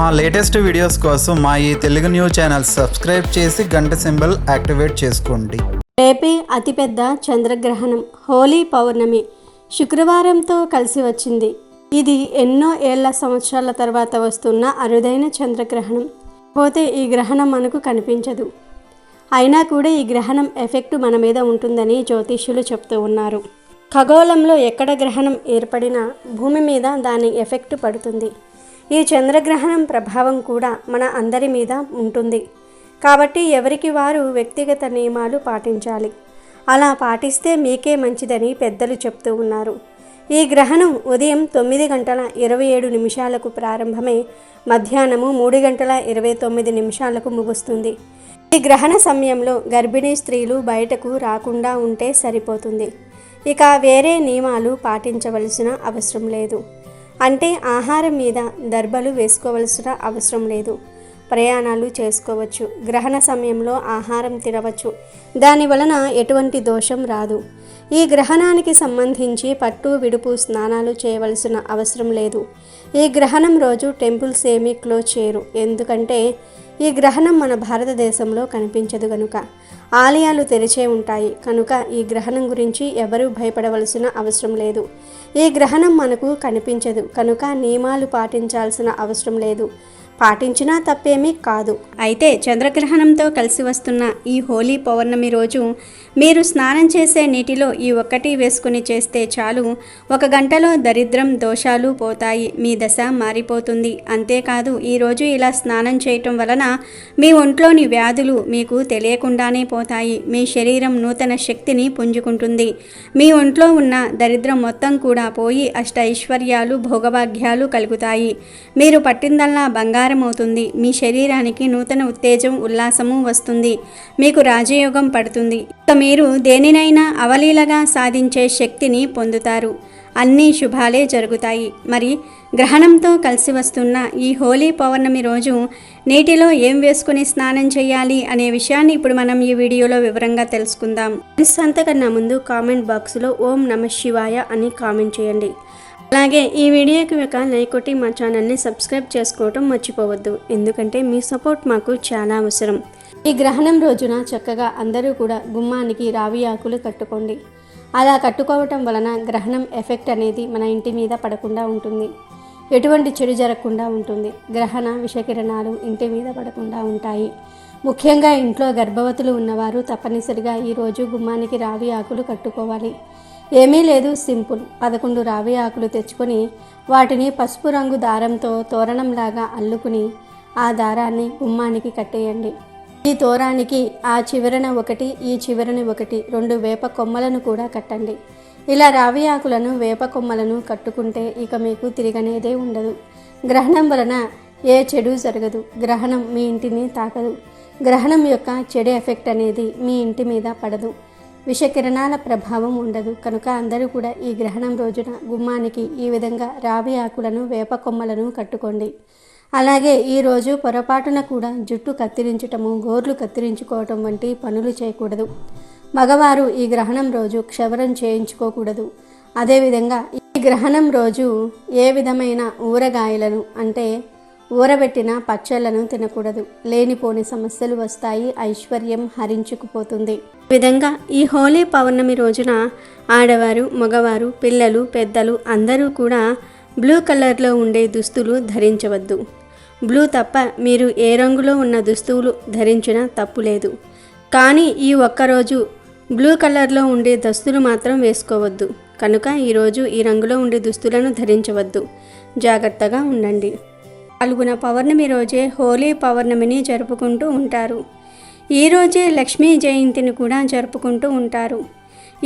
మా latest videos కోసం మా ఈ తెలుగు న్యూస్ ఛానల్ సబ్స్క్రైబ్ చేసి గంట సింబల్ యాక్టివేట్ చేసుకోండి. రేపే అతిపెద్ద చంద్రగ్రహణం హోలీ పౌర్ణమి శుక్రవారంతో కలిసి వచ్చింది. ఇది ఎన్నో ఏళ్ల సంవత్సరాల తర్వాత వస్తున్న అరుదైన చంద్రగ్రహణం. పోతే ఈ గ్రహణం మనకు కనిపించదు. అయినా కూడా ఈ గ్రహణం ఎఫెక్ట్ మన మీద ఉంటుందని జ్యోతిష్యులు చెప్తూ ఉన్నారు. ఖగోళంలో ఎక్కడ గ్రహణం ఏర్పడినా భూమి మీద దాని ఎఫెక్ట్ పడుతుంది. ఈ చంద్రగ్రహణం ప్రభావం కూడా మన అందరి మీద ఉంటుంది. కాబట్టి ఎవరికి వారు వ్యక్తిగత నియమాలు పాటించాలి. అలా పాటిస్తే మీకే మంచిదని పెద్దలు చెప్తూ ఉన్నారు. ఈ గ్రహణం ఉదయం 9:27 ప్రారంభమై మధ్యాహ్నము 3:29 ముగుస్తుంది. ఈ గ్రహణ సమయంలో గర్భిణీ స్త్రీలు బయటకు రాకుండా ఉంటే సరిపోతుంది. ఇక వేరే నియమాలు పాటించవలసిన అవసరం లేదు. అంటే ఆహారం మీద దర్బలు వేసుకోవలసిన అవసరం లేదు. ప్రయాణాలు చేసుకోవచ్చు. గ్రహణ సమయంలో ఆహారం తినవచ్చు. దాని వలన ఎటువంటి దోషం రాదు. ఈ గ్రహణానికి సంబంధించి పట్టు విడుపు స్నానాలు చేయవలసిన అవసరం లేదు. ఈ గ్రహణం రోజు టెంపుల్స్ ఏమీ క్లోజ్ చేయరు. ఎందుకంటే ఈ గ్రహణం మన భారతదేశంలో కనిపించదు కనుక. ఆలయాలు తెరిచే ఉంటాయి కనుక ఈ గ్రహణం గురించి ఎవరూ భయపడవలసిన అవసరం లేదు. ఈ గ్రహణం మనకు కనిపించదు కనుక నియమాలు పాటించాల్సిన అవసరం లేదు. పాటించినా తప్పేమీ కాదు. అయితే చంద్రగ్రహణంతో కలిసి వస్తున్న ఈ హోలీ పౌర్ణమి రోజు మీరు స్నానం చేసే నీటిలో ఈ ఒక్కటి వేసుకుని చేస్తే చాలు. 1 గంటలో దరిద్రం దోషాలు పోతాయి. మీ దశ మారిపోతుంది. అంతేకాదు ఈరోజు ఇలా స్నానం చేయటం వలన మీ ఒంట్లోని వ్యాధులు మీకు తెలియకుండానే పోతాయి. మీ శరీరం నూతన శక్తిని పుంజుకుంటుంది. మీ ఒంట్లో ఉన్న దరిద్రం మొత్తం కూడా పోయి అష్టైశ్వర్యాలు భోగభాగ్యాలు కలుగుతాయి. మీరు పట్టిందల్లా బంగారం అవుతుంది. మీ శరీరానికి నూతన ఉత్తేజం ఉల్లాసము వస్తుంది. మీకు రాజయోగం పడుతుంది. ఇక మీరు దేనినైనా అవలీలగా సాధించే శక్తిని పొందుతారు. అన్నీ శుభాలే జరుగుతాయి. మరి గ్రహణంతో కలిసి వస్తున్న ఈ హోలీ పౌర్ణమి రోజు నీటిలో ఏం వేసుకుని స్నానం చేయాలి అనే విషయాన్ని ఇప్పుడు మనం ఈ వీడియోలో వివరంగా తెలుసుకుందాం. అంతకన్నా ముందు కామెంట్ బాక్స్లో ఓం నమః శివాయ అని కామెంట్ చేయండి. అలాగే ఈ వీడియోకి ఒక లైక్ కొట్టి మా ఛానల్ని సబ్స్క్రైబ్ చేసుకోవటం మర్చిపోవద్దు. ఎందుకంటే మీ సపోర్ట్ మాకు చాలా అవసరం. ఈ గ్రహణం రోజున చక్కగా అందరూ కూడా గుమ్మానికి రావి ఆకులు కట్టుకోండి. అలా కట్టుకోవటం వలన గ్రహణం ఎఫెక్ట్ అనేది మన ఇంటి మీద పడకుండా ఉంటుంది. ఎటువంటి చెడు జరగకుండా ఉంటుంది. గ్రహణ విషకిరణాలు ఇంటి మీద పడకుండా ఉంటాయి. ముఖ్యంగా ఇంట్లో గర్భవతులు ఉన్నవారు తప్పనిసరిగా ఈరోజు గుమ్మానికి రావి ఆకులు కట్టుకోవాలి. ఏమీ లేదు, సింపుల్. 11 రావి ఆకులు తెచ్చుకొని వాటిని పసుపు రంగు దారంతో తోరణంలాగా అల్లుకుని ఆ దారాన్ని గుమ్మానికి కట్టేయండి. ఈ తోరానికి ఆ చివరన ఒకటి, ఈ చివరన ఒకటి 2 వేప కొమ్మలను కూడా కట్టండి. ఇలా రావి ఆకులను వేప కొమ్మలను కట్టుకుంటే ఇక మీకు తిరగనేదే ఉండదు. గ్రహణం వలన ఏ చెడు జరగదు. గ్రహణం మీ ఇంటిని తాకదు. గ్రహణం యొక్క చెడు ఎఫెక్ట్ అనేది మీ ఇంటి మీద పడదు. విషకిరణాల ప్రభావం ఉండదు. కనుక అందరూ కూడా ఈ గ్రహణం రోజున గుమ్మానికి ఈ విధంగా రావి ఆకులను వేప కొమ్మలను కట్టుకోండి. అలాగే ఈరోజు పొరపాటున కూడా జుట్టు కత్తిరించటము, గోర్లు కత్తిరించుకోవటం వంటి పనులు చేయకూడదు. మగవారు ఈ గ్రహణం రోజు క్షవరం చేయించుకోకూడదు. అదేవిధంగా ఈ గ్రహణం రోజు ఏ విధమైన ఊరగాయలను అంటే ఊరబెట్టిన పచ్చళ్లను తినకూడదు. లేనిపోని సమస్యలు వస్తాయి. ఐశ్వర్యం హరించుకుపోతుంది. ఈ విధంగా ఈ హోలీ పౌర్ణమి రోజున ఆడవారు, మగవారు, పిల్లలు, పెద్దలు అందరూ కూడా బ్లూ కలర్లో ఉండే దుస్తులు ధరించవద్దు. బ్లూ తప్ప మీరు ఏ రంగులో ఉన్న దుస్తులు ధరించినా తప్పు లేదు. కానీ ఈ ఒక్కరోజు బ్లూ కలర్లో ఉండే దుస్తులు మాత్రం వేసుకోవద్దు. కనుక ఈరోజు ఈ రంగులో ఉండే దుస్తులను ధరించవద్దు. జాగ్రత్తగా ఉండండి. పాల్గొన పౌర్ణమి రోజే హోలీ పౌర్ణమిని జరుపుకుంటూ ఉంటారు. ఈరోజే లక్ష్మీ జయంతిని కూడా జరుపుకుంటూ ఉంటారు.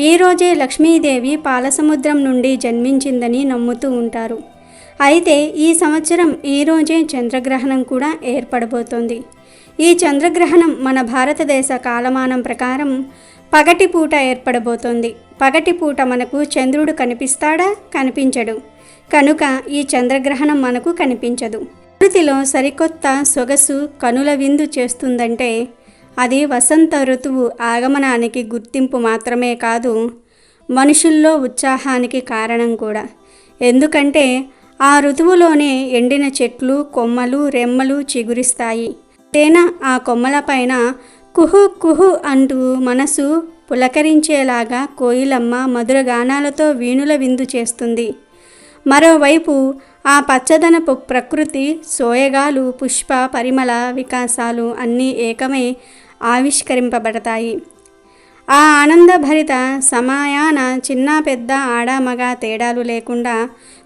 ఈరోజే లక్ష్మీదేవి పాలసముద్రం నుండి జన్మించిందని నమ్ముతూ ఉంటారు. అయితే ఈ సంవత్సరం ఈరోజే చంద్రగ్రహణం కూడా ఏర్పడబోతోంది. ఈ చంద్రగ్రహణం మన భారతదేశ కాలమానం ప్రకారం పగటిపూట ఏర్పడబోతోంది. పగటిపూట మనకు చంద్రుడు కనిపిస్తాడా? కనిపించడు. కనుక ఈ చంద్రగ్రహణం మనకు కనిపించదు. ప్రకృతిలో సరికొత్త సొగసు కనుల విందు చేస్తుందంటే అది వసంత ఋతువు ఆగమనానికి గుర్తింపు మాత్రమే కాదు, మనుషుల్లో ఉత్సాహానికి కారణం కూడా. ఎందుకంటే ఆ ఋతువులోనే ఎండిన చెట్లు, కొమ్మలు, రెమ్మలు చిగురిస్తాయి. తేనె ఆ కొమ్మలపైన కుహు కుహు అంటూ మనసు పులకరించేలాగా కోయిలమ్మ మధుర గానాలతో వీణుల విందు చేస్తుంది. మరోవైపు ఆ పచ్చదనపు ప్రకృతి సోయగాలు, పుష్ప పరిమళ వికాసాలు అన్నీ ఏకమై ఆవిష్కరింపబడతాయి. ఆ ఆనందభరిత సమయాన చిన్న పెద్ద ఆడ మగ తేడాలు లేకుండా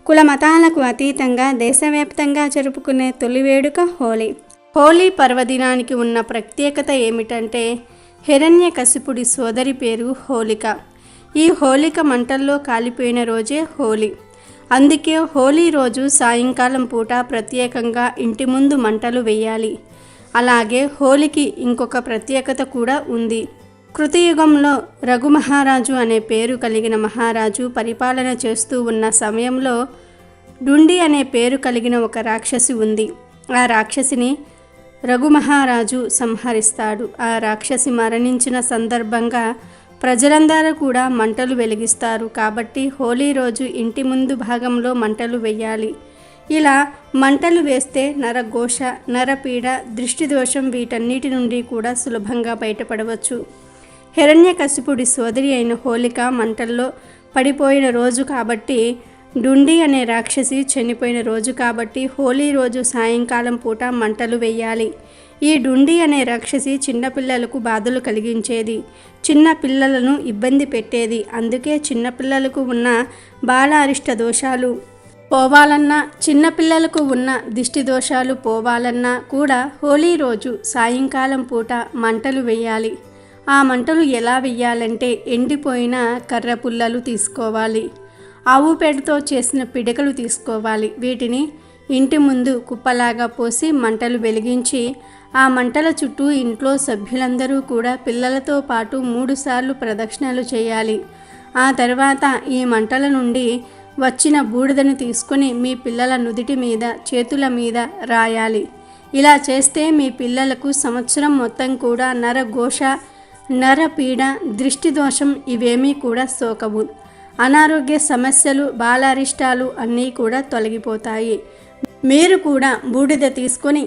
కుల మతాలకు అతీతంగా దేశవ్యాప్తంగా జరుపుకునే తొలి వేడుక హోలీ. హోలీ పర్వదినానికి ఉన్న ప్రత్యేకత ఏమిటంటే హిరణ్యకశిపుడి సోదరి పేరు హోలిక. ఈ హోలిక మంటల్లో కాలిపోయిన రోజే హోలీ. అందుకే హోలీ రోజు సాయంకాలం పూట ప్రత్యేకంగా ఇంటి ముందు మంటలు వేయాలి. అలాగే హోలీకి ఇంకొక ప్రత్యేకత కూడా ఉంది. కృతయుగంలో రఘు మహారాజు అనే పేరు కలిగిన మహారాజు పరిపాలన చేస్తూ ఉన్న సమయంలో డుండి అనే పేరు కలిగిన ఒక రాక్షసి ఉంది. ఆ రాక్షసిని రఘు మహారాజు సంహరిస్తాడు. ఆ రాక్షసి మరణించిన సందర్భంగా ప్రజలందరూ కూడా మంటలు వెలిగిస్తారు. కాబట్టి హోలీ రోజు ఇంటి ముందు భాగంలో మంటలు వేయాలి. ఇలా మంటలు వేస్తే నరఘోష, నరపీడ, దృష్టి దోషం వీటన్నిటి నుండి కూడా సులభంగా బయటపడవచ్చు. హిరణ్యకశిపుడి సోదరి అయిన హోలిక మంటల్లో పడిపోయిన రోజు కాబట్టి, డుండి అనే రాక్షసి చనిపోయిన రోజు కాబట్టి హోలీ రోజు సాయంకాలం పూట మంటలు వేయాలి. ఈ డుండి అనే రాక్షసి చిన్నపిల్లలకు బాధలు కలిగించేది, చిన్న పిల్లలను ఇబ్బంది పెట్టేది. అందుకే చిన్నపిల్లలకు ఉన్న బాల అరిష్ట దోషాలు పోవాలన్నా, చిన్నపిల్లలకు ఉన్న దిష్టి దోషాలు పోవాలన్నా కూడా హోలీ రోజు సాయంకాలం పూట మంటలు వేయాలి. ఆ మంటలు ఎలా వెయ్యాలంటే ఎండిపోయిన కర్ర పుల్లలు తీసుకోవాలి, ఆవు పేడతో చేసిన పిడకలు తీసుకోవాలి. వీటిని ఇంటి ముందు కుప్పలాగా పోసి మంటలు వెలిగించి ఆ మంటల చుట్టూ ఇంట్లో సభ్యులందరూ కూడా పిల్లలతో పాటు 3 సార్లు ప్రదక్షిణలు చేయాలి. ఆ తర్వాత ఈ మంటల నుండి వచ్చిన బూడిదను తీసుకొని మీ పిల్లల నుదిటి మీద, చేతుల మీద రాయాలి. ఇలా చేస్తే మీ పిల్లలకు సంవత్సరం మొత్తం కూడా నరఘోష, నరపీడ, దృష్టి దోషం ఇవేమీ కూడా సోకవు. అనారోగ్య సమస్యలు, బాలారిష్టాలు అన్నీ కూడా తొలగిపోతాయి. మీరు కూడా బూడిద తీసుకొని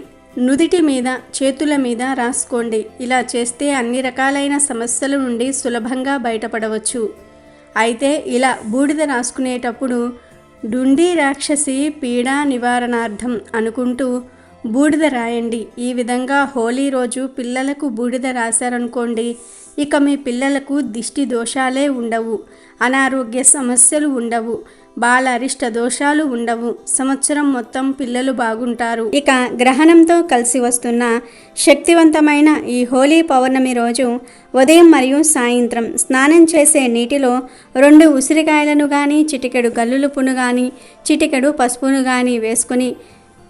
నుదిటి మీద, చేతుల మీద రాసుకోండి. ఇలా చేస్తే అన్ని రకాలైన సమస్యల నుండి సులభంగా బయటపడవచ్చు. అయితే ఇలా బూడిద రాసుకునేటప్పుడు డుండి రాక్షసి పీడా నివారణార్థం అనుకుంటూ బూడిద రాయండి. ఈ విధంగా హోలీ రోజు పిల్లలకు బూడిద రాశారనుకోండి, ఇక మీ పిల్లలకు దిష్టి దోషాలే ఉండవు, అనారోగ్య సమస్యలు ఉండవు, బాల అరిష్ట దోషాలు ఉండవు. సంవత్సరం మొత్తం పిల్లలు బాగుంటారు. ఇక గ్రహణంతో కలిసి వస్తున్న శక్తివంతమైన ఈ హోలీ పౌర్ణమి రోజు ఉదయం మరియు సాయంత్రం స్నానం చేసే నీటిలో 2 ఉసిరికాయలను కానీ, చిటికెడు గల్లులుపును కానీ, చిటికెడు పసుపును కానీ వేసుకొని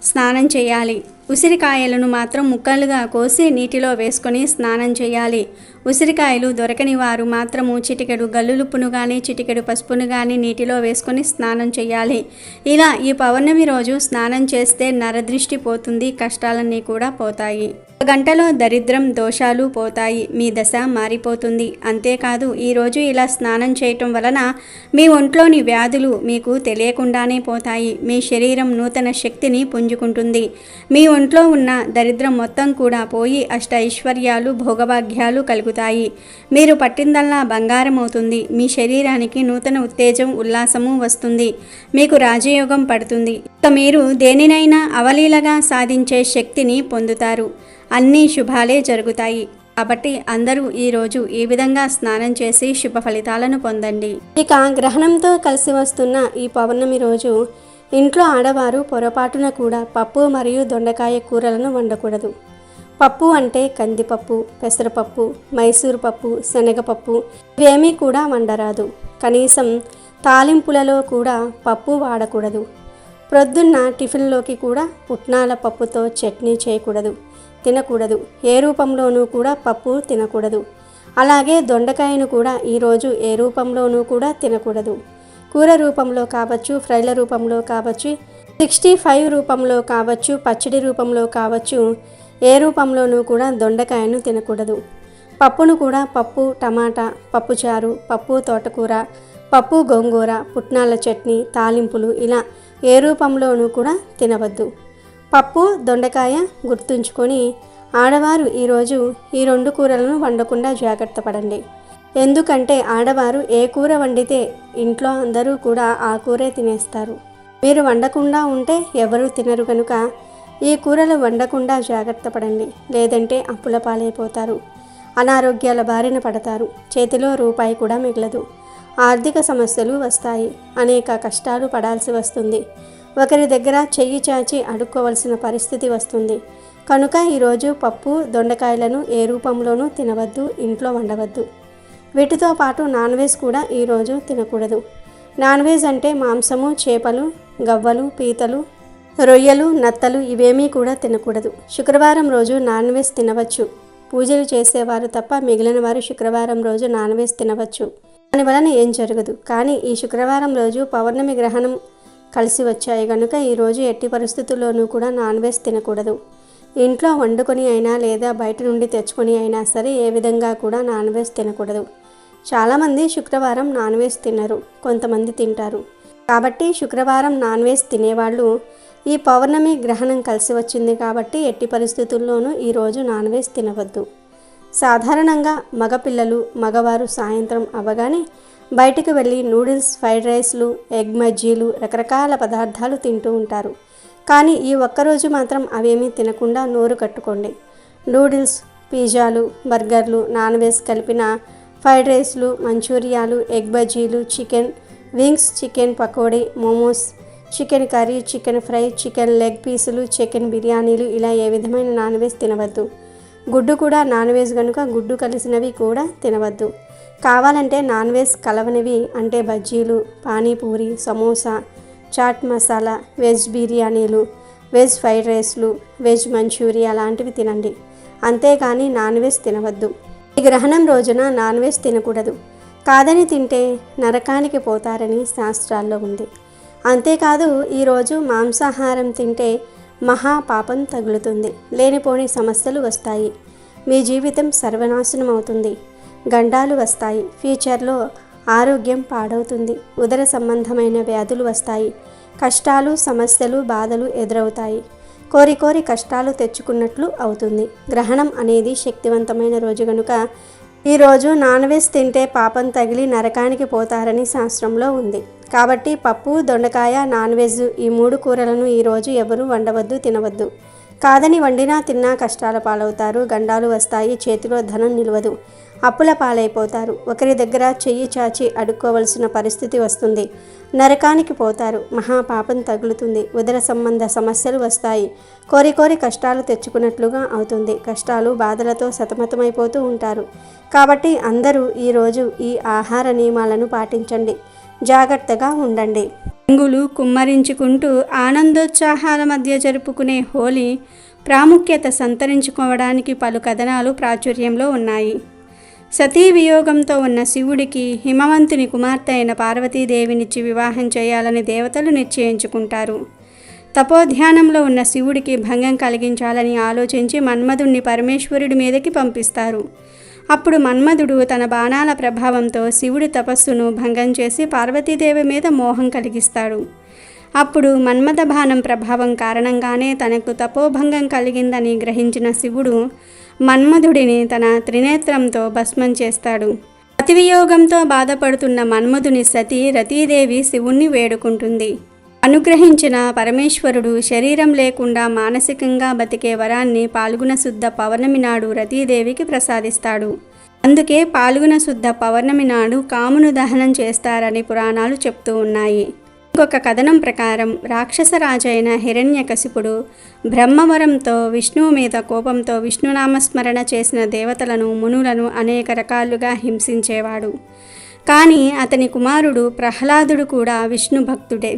స్నానం చేయాలి. ఉసిరికాయలను మాత్రం ముక్కలుగా కోసి నీటిలో వేసుకొని స్నానం చేయాలి. ఉసిరికాయలు దొరకని వారు మాత్రము చిటికెడు గల్లులుప్పును కానీ, చిటికెడు పసుపును కానీ నీటిలో వేసుకొని స్నానం చేయాలి. ఇలా ఈ పౌర్ణమి రోజు స్నానం చేస్తే నరదృష్టి పోతుంది, కష్టాలన్నీ కూడా పోతాయి. 1 గంటలో దరిద్రం దోషాలు పోతాయి, మీ దశ మారిపోతుంది. అంతేకాదు ఈరోజు ఇలా స్నానం చేయటం వలన మీ ఒంట్లోని వ్యాధులు మీకు తెలియకుండానే పోతాయి. మీ శరీరం నూతన శక్తిని పుంజుకుంటుంది. మీ ఒంట్లో ఉన్న దరిద్రం మొత్తం కూడా పోయి అష్ట ఐశ్వర్యాలు, భోగభాగ్యాలు కలుగుతాయి. మీరు పట్టిందల్లా బంగారం అవుతుంది. మీ శరీరానికి నూతన ఉత్తేజం, ఉల్లాసము వస్తుంది. మీకు రాజయోగం పడుతుంది. ఇక మీరు దేనినైనా అవలీలగా సాధించే శక్తిని పొందుతారు. అన్ని శుభాలే జరుగుతాయి. కాబట్టి అందరూ ఈరోజు ఈ విధంగా స్నానం చేసి శుభ ఫలితాలను పొందండి. ఇక గ్రహణంతో కలిసి వస్తున్న ఈ పౌర్ణమి రోజు ఇంట్లో ఆడవారు పొరపాటున కూడా పప్పు మరియు దొండకాయ కూరలను వండకూడదు. పప్పు అంటే కందిపప్పు, పెసరపప్పు, మైసూరు పప్పు, శనగపప్పు ఇవేమీ కూడా వండరాదు. కనీసం తాలింపులలో కూడా పప్పు వాడకూడదు. ప్రొద్దున్న టిఫిన్లోకి కూడా పుట్నాల పప్పుతో చట్నీ చేయకూడదు, తినకూడదు. ఏ రూపంలోనూ కూడా పప్పు తినకూడదు. అలాగే దొండకాయను కూడా ఈరోజు ఏ రూపంలోనూ కూడా తినకూడదు. కూర రూపంలో కావచ్చు, ఫ్రైల రూపంలో కావచ్చు, 65 రూపంలో కావచ్చు, పచ్చడి రూపంలో కావచ్చు, ఏ రూపంలోనూ కూడా దొండకాయను తినకూడదు. పప్పును కూడా పప్పు టమాటా, పప్పుచారు, పప్పు తోటకూర, పప్పు, గోంగూర, పుట్నాల చట్నీ, తాలింపులు ఇలా ఏ రూపంలోనూ కూడా తినవద్దు. పప్పు, దొండకాయ గుర్తుంచుకొని ఆడవారు ఈరోజు ఈ 2 కూరలను వండకుండా జాగ్రత్త పడండి. ఎందుకంటే ఆడవారు ఏ కూర వండితే ఇంట్లో అందరూ కూడా ఆ కూరే తినేస్తారు. మీరు వండకుండా ఉంటే ఎవరూ తినరు కనుక ఈ కూరలు వండకుండా జాగ్రత్త పడండి. లేదంటే అప్పుల పాలైపోతారు, అనారోగ్యాల బారిన పడతారు, చేతిలో రూపాయి కూడా మిగలదు, ఆర్థిక సమస్యలు వస్తాయి, అనేక కష్టాలు పడాల్సి వస్తుంది, ఒకరి దగ్గర చెయ్యి చాచి అడుక్కోవలసిన పరిస్థితి వస్తుంది. కనుక ఈరోజు పప్పు, దొండకాయలను ఏ రూపంలోనూ తినవద్దు, ఇంట్లో వండవద్దు. వీటితో పాటు నాన్ వెజ్ కూడా ఈరోజు తినకూడదు. నాన్ వెజ్ అంటే మాంసము, చేపలు, గవ్వలు, పీతలు, రొయ్యలు, నత్తలు ఇవేమీ కూడా తినకూడదు. శుక్రవారం రోజు నాన్ వెజ్ తినవచ్చు. పూజలు చేసేవారు తప్ప మిగిలిన వారు శుక్రవారం రోజు నాన్ వెజ్ తినవచ్చు. దానివలన ఏం జరగదు. కానీ ఈ శుక్రవారం రోజు పౌర్ణమి గ్రహణం కలిసి వచ్చాయి కనుక ఈరోజు ఎట్టి పరిస్థితుల్లోనూ కూడా నాన్ వెజ్ తినకూడదు. ఇంట్లో వండుకొని అయినా లేదా బయట నుండి తెచ్చుకొని అయినా సరే ఏ విధంగా కూడా నాన్ వెజ్ తినకూడదు. చాలామంది శుక్రవారం నాన్ వెజ్ తినరు, కొంతమంది తింటారు. కాబట్టి శుక్రవారం నాన్ వెజ్ తినేవాళ్ళు ఈ పౌర్ణమి గ్రహణం కలిసి వచ్చింది కాబట్టి ఎట్టి పరిస్థితుల్లోనూ ఈరోజు నాన్ వెజ్ తినవద్దు. సాధారణంగా మగపిల్లలు, మగవారు సాయంత్రం అవ్వగానే బయటకు వెళ్ళి నూడిల్స్, ఫ్రైడ్ రైస్లు, ఎగ్ మజ్జీలు, రకరకాల పదార్థాలు తింటూ ఉంటారు. కానీ ఈ ఒక్కరోజు మాత్రం అవేమీ తినకుండా నోరు కట్టుకోండి. నూడిల్స్, పిజ్జాలు, బర్గర్లు, నాన్ వెజ్ కలిపిన ఫ్రైడ్ రైస్లు, మంచూరియాలు, ఎగ్ బజ్జీలు, chicken wings, chicken pakodi, momos, chicken curry, chicken fry, chicken leg పీసులు, చికెన్ బిర్యానీలు ఇలా ఏ విధమైన నాన్ వెజ్ తినవద్దు. గుడ్డు కూడా నాన్ వెజ్ కనుక గుడ్డు కలిసినవి కూడా తినవద్దు. కావాలంటే నాన్ వెజ్ కలవనివి అంటే బజ్జీలు, పానీపూరి, సమోసా, చాట్ మసాలా, వెజ్ బిర్యానీలు, వెజ్ ఫ్రైడ్ రైస్లు, వెజ్ మంచూరియా లాంటివి తినండి. అంతేకాని నాన్ వెజ్ తినవద్దు. ఈ గ్రహణం రోజున నాన్ వెజ్ తినకూడదు. కాదని తింటే నరకానికి పోతారని శాస్త్రాల్లో ఉంది. అంతేకాదు ఈరోజు మాంసాహారం తింటే మహాపాపం తగులుతుంది, లేనిపోని సమస్యలు వస్తాయి, మీ జీవితం సర్వనాశనం అవుతుంది, గండాలు వస్తాయి, ఫ్యూచర్లో ఆరోగ్యం పాడవుతుంది, ఉదర సంబంధమైన వ్యాధులు వస్తాయి, కష్టాలు, సమస్యలు, బాధలు ఎదురవుతాయి, కోరి కోరి కష్టాలు తెచ్చుకున్నట్లు అవుతుంది. గ్రహణం అనేది శక్తివంతమైన రోజు కనుక ఈరోజు నాన్ వెజ్ తింటే పాపం తగిలి నరకానికి పోతారని శాస్త్రంలో ఉంది. కాబట్టి పప్పు, దొండకాయ, నాన్ వెజ్ ఈ 3 కూరలను ఈరోజు ఎవరూ వండవద్దు, తినవద్దు. కాదని వండినా తిన్నా కష్టాల పాలవుతారు, గండాలు వస్తాయి, చేతిలో ధనం నిలవదు, అప్పుల పాలైపోతారు, ఒకరి దగ్గర చెయ్యి చాచి అడుక్కోవలసిన పరిస్థితి వస్తుంది, నరకానికి పోతారు, మహాపాపం తగులుతుంది, ఉదర సంబంధ సమస్యలు వస్తాయి, కోరి కోరి కష్టాలు తెచ్చుకున్నట్లుగా అవుతుంది, కష్టాలు బాధలతో సతమతమైపోతూ ఉంటారు. కాబట్టి అందరూ ఈరోజు ఈ ఆహార నియమాలను పాటించండి, జాగ్రత్తగా ఉండండి. రంగులు కుమ్మరించుకుంటూ ఆనందోత్సాహాల మధ్య జరుపుకునే హోలీ ప్రాముఖ్యత సంతరించుకోవడానికి పలు కథనాలు ప్రాచుర్యంలో ఉన్నాయి. సతీ వియోగంతో ఉన్న శివుడికి హిమవంతుని కుమార్తె అయిన పార్వతీదేవినిచ్చి వివాహం చేయాలని దేవతలు నిశ్చయించుకుంటారు. తపోధ్యానంలో ఉన్న శివుడికి భంగం కలిగించాలని ఆలోచించి మన్మధుణ్ణి పరమేశ్వరుడి మీదకి పంపిస్తారు. అప్పుడు మన్మధుడు తన బాణాల ప్రభావంతో శివుడి తపస్సును భంగం చేసి పార్వతీదేవి మీద మోహం కలిగిస్తాడు. అప్పుడు మన్మథ బాణం ప్రభావం కారణంగానే తనకు తపోభంగం కలిగిందని గ్రహించిన శివుడు మన్మధుడిని తన త్రినేత్రంతో భస్మం చేస్తాడు. అతివియోగంతో బాధపడుతున్న మన్మధుని సతీ రతీదేవి శివుణ్ణి వేడుకుంటుంది. అనుగ్రహించిన పరమేశ్వరుడు శరీరం లేకుండా మానసికంగా బతికే వరాన్ని పాల్గొన శుద్ధ పౌర్ణమి నాడు రతీదేవికి ప్రసాదిస్తాడు. అందుకే పాల్గొన శుద్ధ పౌర్ణమి నాడు కామును దహనం చేస్తారని పురాణాలు చెప్తూ ఉన్నాయి. ఇంకొక కథనం ప్రకారం రాక్షసరాజైన హిరణ్యకశిపుడు బ్రహ్మవరంతో విష్ణువు మీద కోపంతో విష్ణునామస్మరణ చేసిన దేవతలను, మునులను అనేక రకాలుగా హింసించేవాడు. కానీ అతని కుమారుడు ప్రహ్లాదుడు కూడా విష్ణు భక్తుడే.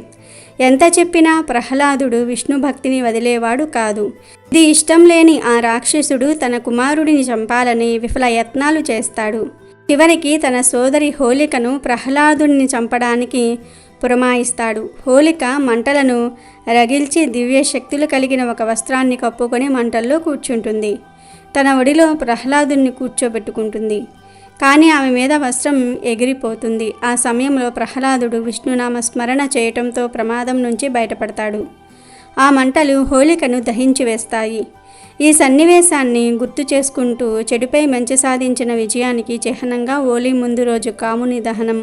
ఎంత చెప్పినా ప్రహ్లాదుడు విష్ణు భక్తిని వదిలేవాడు కాదు. ఇది ఇష్టం లేని ఆ రాక్షసుడు తన కుమారుడిని చంపాలని విఫల యత్నాలు చేస్తాడు. చివరికి తన సోదరి హోలికను ప్రహ్లాదుడిని చంపడానికి పురమాయిస్తాడు. హోలిక మంటలను రగిల్చి దివ్య శక్తులు కలిగిన ఒక వస్త్రాన్ని కప్పుకొని మంటల్లో కూర్చుంటుంది. తన ఒడిలో ప్రహ్లాదుని కూర్చోబెట్టుకుంటుంది. కానీ ఆమె మీద వస్త్రం ఎగిరిపోతుంది. ఆ సమయంలో ప్రహ్లాదుడు విష్ణునామ స్మరణ చేయటంతో ప్రమాదం నుంచి బయటపడతాడు. ఆ మంటలు హోళికను దహించి వేస్తాయి. ఈ సన్నివేశాన్ని గుర్తు చేసుకుంటూ చెడుపై మంచి సాధించిన విజయానికి చిహ్నంగా హోలీ ముందు రోజు కాముని దహనం,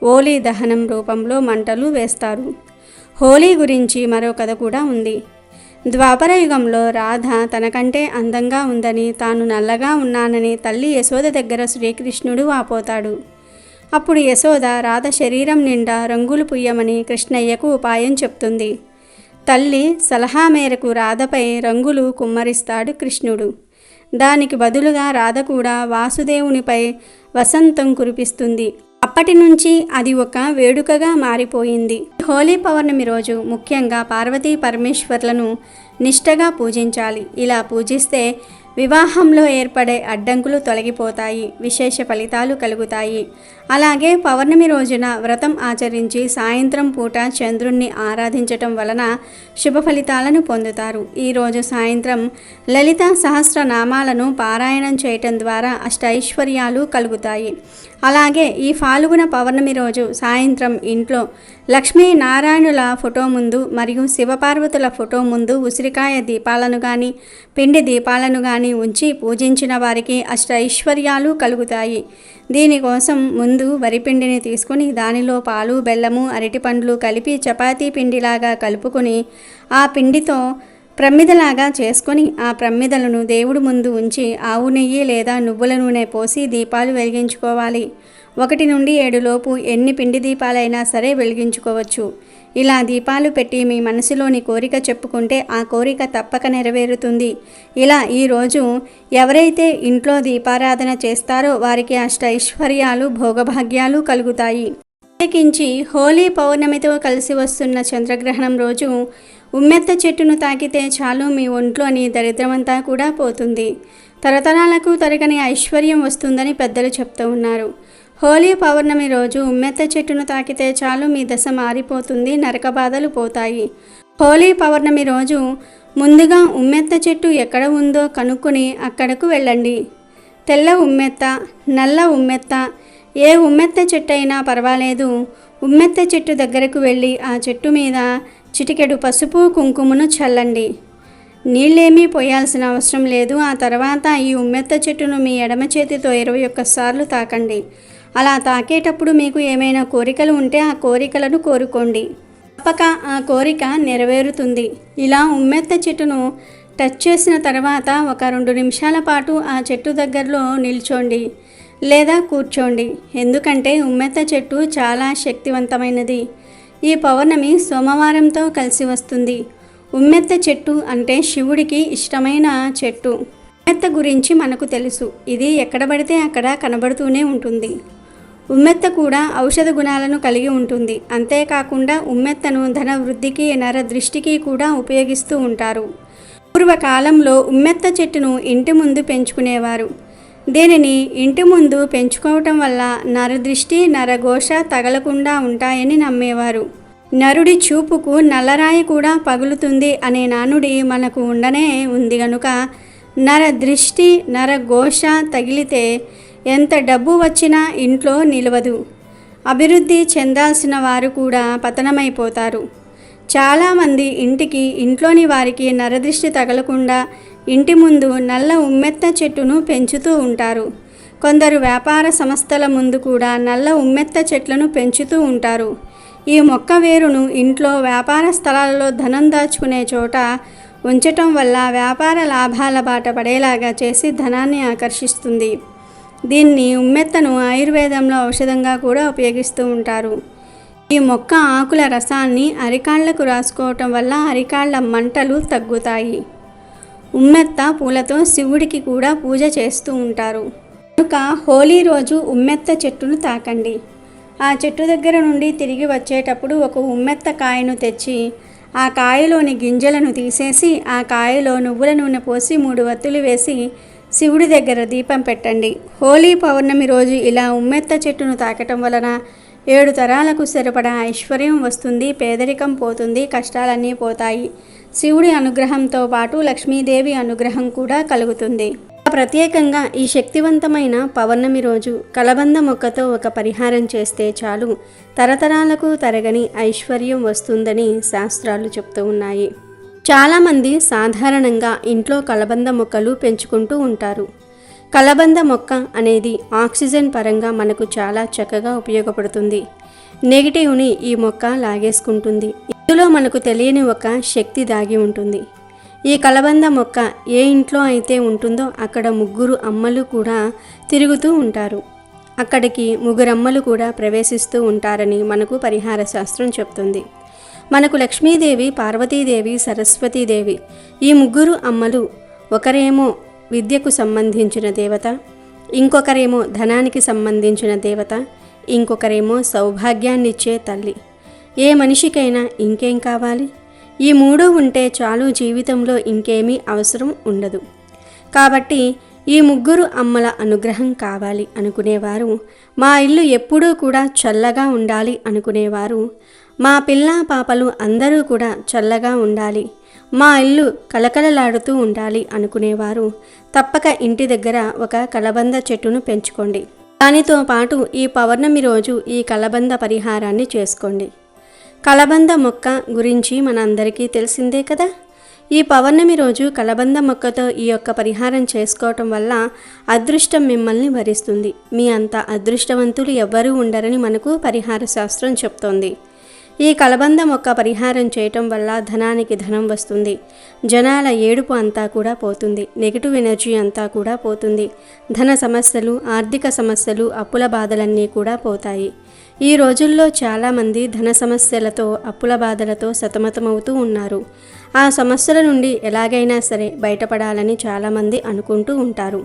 హోలీ దహనం రూపంలో మంటలు వేస్తారు. హోలీ గురించి మరో కథ కూడా ఉంది. ద్వాపర యుగంలో రాధ తనకంటే అందంగా ఉందని, తాను నల్లగా ఉన్నానని తల్లి యశోద దగ్గర శ్రీకృష్ణుడు వాపోతాడు. అప్పుడు యశోద రాధ శరీరం నిండా రంగులు పుయ్యమని కృష్ణయ్యకు ఉపాయం చెప్తుంది. తల్లి సలహా మేరకు రాధపై రంగులు కుమ్మరిస్తాడు కృష్ణుడు. దానికి బదులుగా రాధ కూడా వాసుదేవునిపై వసంతం కురిపిస్తుంది. అప్పటి నుంచి అది ఒక వేడుకగా మారిపోయింది. హోలీ పౌర్ణమి రోజు ముఖ్యంగా పార్వతీ పరమేశ్వర్లను నిష్టగా పూజించాలి. ఇలా పూజిస్తే వివాహంలో ఏర్పడే అడ్డంకులు తొలగిపోతాయి, విశేష ఫలితాలు కలుగుతాయి. అలాగే పౌర్ణమి రోజున వ్రతం ఆచరించి సాయంత్రం పూట చంద్రుణ్ణి ఆరాధించటం వలన శుభ ఫలితాలను పొందుతారు. ఈరోజు సాయంత్రం లలిత సహస్రనామాలను పారాయణం చేయటం ద్వారా అష్టైశ్వర్యాలు కలుగుతాయి. అలాగే ఈ ఫాల్గుణ పౌర్ణమి రోజు సాయంత్రం ఇంట్లో లక్ష్మీనారాయణుల ఫోటో ముందు మరియు శివపార్వతుల ఫోటో ముందు ఉసిరికాయ దీపాలను కానీ పిండి దీపాలను కానీ ఉంచి పూజించిన వారికి అష్టైశ్వర్యాలు కలుగుతాయి. దీనికోసం ముందు వరిపిండిని తీసుకుని దానిలో పాలు, బెల్లము, అరటిపండ్లు కలిపి చపాతీ పిండిలాగా కలుపుకొని ఆ పిండితో ప్రమ్మిదలాగా చేసుకొని ఆ ప్రమ్మిదలను దేవుడి ముందు ఉంచి ఆవు నెయ్యి లేదా నువ్వుల నూనె పోసి దీపాలు వెలిగించుకోవాలి. 1 నుండి 7 లోపు ఎన్ని పిండి దీపాలైనా సరే వెలిగించుకోవచ్చు. ఇలా దీపాలు పెట్టి మీ మనసులోని కోరిక చెప్పుకుంటే ఆ కోరిక తప్పక నెరవేరుతుంది. ఇలా ఈరోజు ఎవరైతే ఇంట్లో దీపారాధన చేస్తారో వారికి అష్టైశ్వర్యాలు, భోగభాగ్యాలు కలుగుతాయి. ప్రత్యేకించి హోలీ పౌర్ణమితో కలిసి వస్తున్న చంద్రగ్రహణం రోజు ఉమ్మెత్త చెట్టును తాకితే చాలు మీ ఒంట్లోని దరిద్రమంతా కూడా పోతుంది. తరతరాలకు తరగని ఐశ్వర్యం వస్తుందని పెద్దలు చెప్తూ ఉన్నారు. హోలీ పౌర్ణమి రోజు ఉమ్మెత్త చెట్టును తాకితే చాలు మీ దశ మారిపోతుంది, నరక బాధలు పోతాయి. హోలీ పౌర్ణమి రోజు ముందుగా ఉమ్మెత్త చెట్టు ఎక్కడ ఉందో కనుక్కొని అక్కడకు వెళ్ళండి. తెల్ల ఉమ్మెత్త, నల్ల ఉమ్మెత్త, ఏ ఉమ్మెత్త చెట్టు అయినా పర్వాలేదు. ఉమ్మెత్త చెట్టు దగ్గరకు వెళ్ళి ఆ చెట్టు మీద చిటికెడు పసుపు, కుంకుమను చల్లండి. నీళ్ళేమీ పోయాల్సిన అవసరం లేదు. ఆ తర్వాత ఈ ఉమ్మెత్త చెట్టును మీ ఎడమ చేతితో 21 సార్లు తాకండి. అలా తాకేటప్పుడు మీకు ఏమైనా కోరికలు ఉంటే ఆ కోరికలను కోరుకోండి. తప్పక ఆ కోరిక నెరవేరుతుంది. ఇలా ఉమ్మెత్త చెట్టును టచ్ చేసిన తర్వాత ఒక 2 నిమిషాల పాటు ఆ చెట్టు దగ్గరలో నిల్చోండి లేదా కూర్చోండి. ఎందుకంటే ఉమ్మెత్త చెట్టు చాలా శక్తివంతమైనది. ఈ పౌర్ణమి సోమవారంతో కలిసి వస్తుంది. ఉమ్మెత్త చెట్టు అంటే శివుడికి ఇష్టమైన చెట్టు. ఉమ్మెత్త గురించి మనకు తెలుసు. ఇది ఎక్కడ పడితే అక్కడ కనబడుతూనే ఉంటుంది. ఉమ్మెత్త కూడా ఔషధ గుణాలను కలిగి ఉంటుంది. అంతేకాకుండా ఉమ్మెత్తను ధన వృద్ధికి, నర దృష్టికి కూడా ఉపయోగిస్తూ ఉంటారు. పూర్వకాలంలో ఉమ్మెత్త చెట్టును ఇంటి ముందు పెంచుకునేవారు. దీనిని ఇంటి ముందు పెంచుకోవటం వల్ల నరదృష్టి, నరఘోష తగలకుండా ఉంటాయని నమ్మేవారు. నరుడి చూపుకు నల్లరాయి కూడా పగులుతుంది అనే నానుడి మనకు ఉండనే ఉంది గనుక నరదృష్టి, నరఘోష తగిలితే ఎంత డబ్బు వచ్చినా ఇంట్లో నిలవదు. అభివృద్ధి చెందాల్సిన వారు కూడా పతనమైపోతారు. చాలామంది ఇంట్లోని వారికి నరదృష్టి తగలకుండా ఇంటి ముందు నల్ల ఉమ్మెత్త చెట్టును పెంచుతూ ఉంటారు. కొందరు వ్యాపార సంస్థల ముందు కూడా నల్ల ఉమ్మెత్త చెట్లను పెంచుతూ ఉంటారు. ఈ మొక్క వేరును ఇంట్లో, వ్యాపార స్థలాలలో ధనం దాచుకునే చోట ఉంచటం వల్ల వ్యాపార లాభాల బాట పడేలాగా చేసి ధనాన్ని ఆకర్షిస్తుంది. దీన్ని ఉమ్మెత్తను ఆయుర్వేదంలో ఔషధంగా కూడా ఉపయోగిస్తూ ఉంటారు. ఈ మొక్క ఆకుల రసాన్ని అరికాళ్లకు రాసుకోవటం వల్ల అరికాళ్ల మంటలు తగ్గుతాయి. ఉమ్మెత్త పూలతో శివుడికి కూడా పూజ చేస్తూ ఉంటారు. కనుక హోలీ రోజు ఉమ్మెత్త చెట్టును తాకండి. ఆ చెట్టు దగ్గర నుండి తిరిగి వచ్చేటప్పుడు ఒక ఉమ్మెత్త కాయను తెచ్చి ఆ కాయలోని గింజలను తీసేసి ఆ కాయలో నువ్వుల నూనె పోసి 3 వత్తులు వేసి శివుడి దగ్గర దీపం పెట్టండి. హోలీ పౌర్ణమి రోజు ఇలా ఉమ్మెత్త చెట్టును తాకటం వలన 7 తరాలకు సరిపడా ఐశ్వర్యం వస్తుంది, పేదరికం పోతుంది, కష్టాలన్నీ పోతాయి. శివుడి అనుగ్రహంతో పాటు లక్ష్మీదేవి అనుగ్రహం కూడా కలుగుతుంది. ప్రత్యేకంగా ఈ శక్తివంతమైన పౌర్ణమి రోజు కలబంద మొక్కతో ఒక పరిహారం చేస్తే చాలు తరతరాలకు తరగని ఐశ్వర్యం వస్తుందని శాస్త్రాలు చెప్తూ ఉన్నాయి. చాలామంది సాధారణంగా ఇంట్లో కలబంద మొక్కలు పెంచుకుంటూ ఉంటారు. కలబంద మొక్క అనేది ఆక్సిజన్ పరంగా మనకు చాలా చక్కగా ఉపయోగపడుతుంది. నెగిటివ్ని ఈ మొక్క లాగేసుకుంటుంది. ఇందులో మనకు తెలియని ఒక శక్తి దాగి ఉంటుంది. ఈ కలబంద మొక్క ఏ ఇంట్లో అయితే ఉంటుందో అక్కడ ముగ్గురు అమ్మలు కూడా తిరుగుతూ ఉంటారు. అక్కడికి ముగ్గురమ్మలు కూడా ప్రవేశిస్తూ ఉంటారని మనకు పరిహార శాస్త్రం చెప్తుంది. మనకు లక్ష్మీదేవి, పార్వతీదేవి, సరస్వతీదేవి ఈ ముగ్గురు అమ్మలు ఒకరేమో విద్యకు సంబంధించిన దేవత, ఇంకొకరేమో ధనానికి సంబంధించిన దేవత, ఇంకొకరేమో సౌభాగ్యాన్నిచ్చే తల్లి. ఏ మనిషికైనా ఇంకేం కావాలి? ఈ మూడు ఉంటే చాలు, జీవితంలో ఇంకేమీ అవసరం ఉండదు. కాబట్టి ఈ ముగ్గురు అమ్మల అనుగ్రహం కావాలి అనుకునేవారు, మా ఇల్లు ఎప్పుడూ కూడా చల్లగా ఉండాలి అనుకునేవారు, మా పిల్ల పాపలు అందరూ కూడా చల్లగా ఉండాలి, మా ఇల్లు కలకలలాడుతూ ఉండాలి అనుకునేవారు తప్పక ఇంటి దగ్గర ఒక కలబంద చెట్టును పెంచుకోండి. దానితో పాటు ఈ పౌర్ణమి రోజు ఈ కలబంద పరిహారాన్ని చేసుకోండి. కలబంద మొక్క గురించి మనందరికీ తెలిసిందే కదా. ఈ పౌర్ణమి రోజు కలబంద మొక్కతో ఈ యొక్క పరిహారం చేసుకోవటం వల్ల అదృష్టం మిమ్మల్ని వరిస్తుంది. మీ అంత అదృష్టవంతులు ఎవ్వరూ ఉండరని మనకు పరిహార శాస్త్రం చెప్తోంది. ఈ కలబంద మొక్క పరిహారం చేయటం వల్ల ధనానికి ధనం వస్తుంది. జనాల ఏడుపు అంతా కూడా పోతుంది. నెగిటివ్ ఎనర్జీ అంతా కూడా పోతుంది. ధన సమస్యలు, ఆర్థిక సమస్యలు, అప్పుల బాధలన్నీ కూడా పోతాయి. ఈ రోజుల్లో చాలామంది ధన సమస్యలతో, అప్పుల బాధలతో సతమతమవుతూ ఉన్నారు. ఆ సమస్యల నుండి ఎలాగైనా సరే బయటపడాలని చాలామంది అనుకుంటూ ఉంటారు.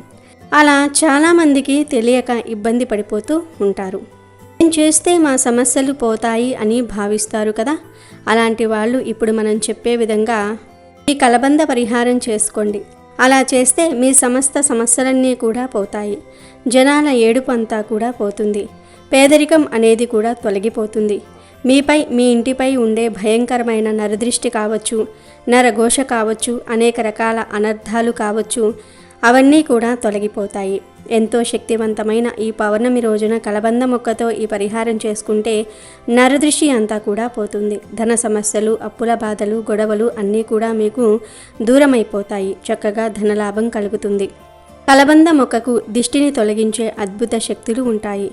అలా చాలామందికి తెలియక ఇబ్బంది పడిపోతూ ఉంటారు. ఏం చేస్తే మా సమస్యలు పోతాయి అని భావిస్తారు కదా. అలాంటి వాళ్ళు ఇప్పుడు మనం చెప్పే విధంగా ఈ కలబంద పరిహారం చేసుకోండి. అలా చేస్తే మీ సమస్త సమస్యలన్నీ కూడా పోతాయి. జనాల ఏడుపు అంతా కూడా పోతుంది. పేదరికం అనేది కూడా తొలగిపోతుంది. మీపై, మీ ఇంటిపై ఉండే భయంకరమైన నరదృష్టి కావచ్చు, నరఘోష కావచ్చు, అనేక రకాల అనర్థాలు కావచ్చు, అవన్నీ కూడా తొలగిపోతాయి. ఎంతో శక్తివంతమైన ఈ పౌర్ణమి రోజున కలబంద మొక్కతో ఈ పరిహారం చేసుకుంటే నరదృష్టి అంతా కూడా పోతుంది. ధన సమస్యలు, అప్పుల బాధలు, గొడవలు అన్నీ కూడా మీకు దూరమైపోతాయి. చక్కగా ధనలాభం కలుగుతుంది. కలబంద మొక్కకు దిష్టిని తొలగించే అద్భుత శక్తులు ఉంటాయి.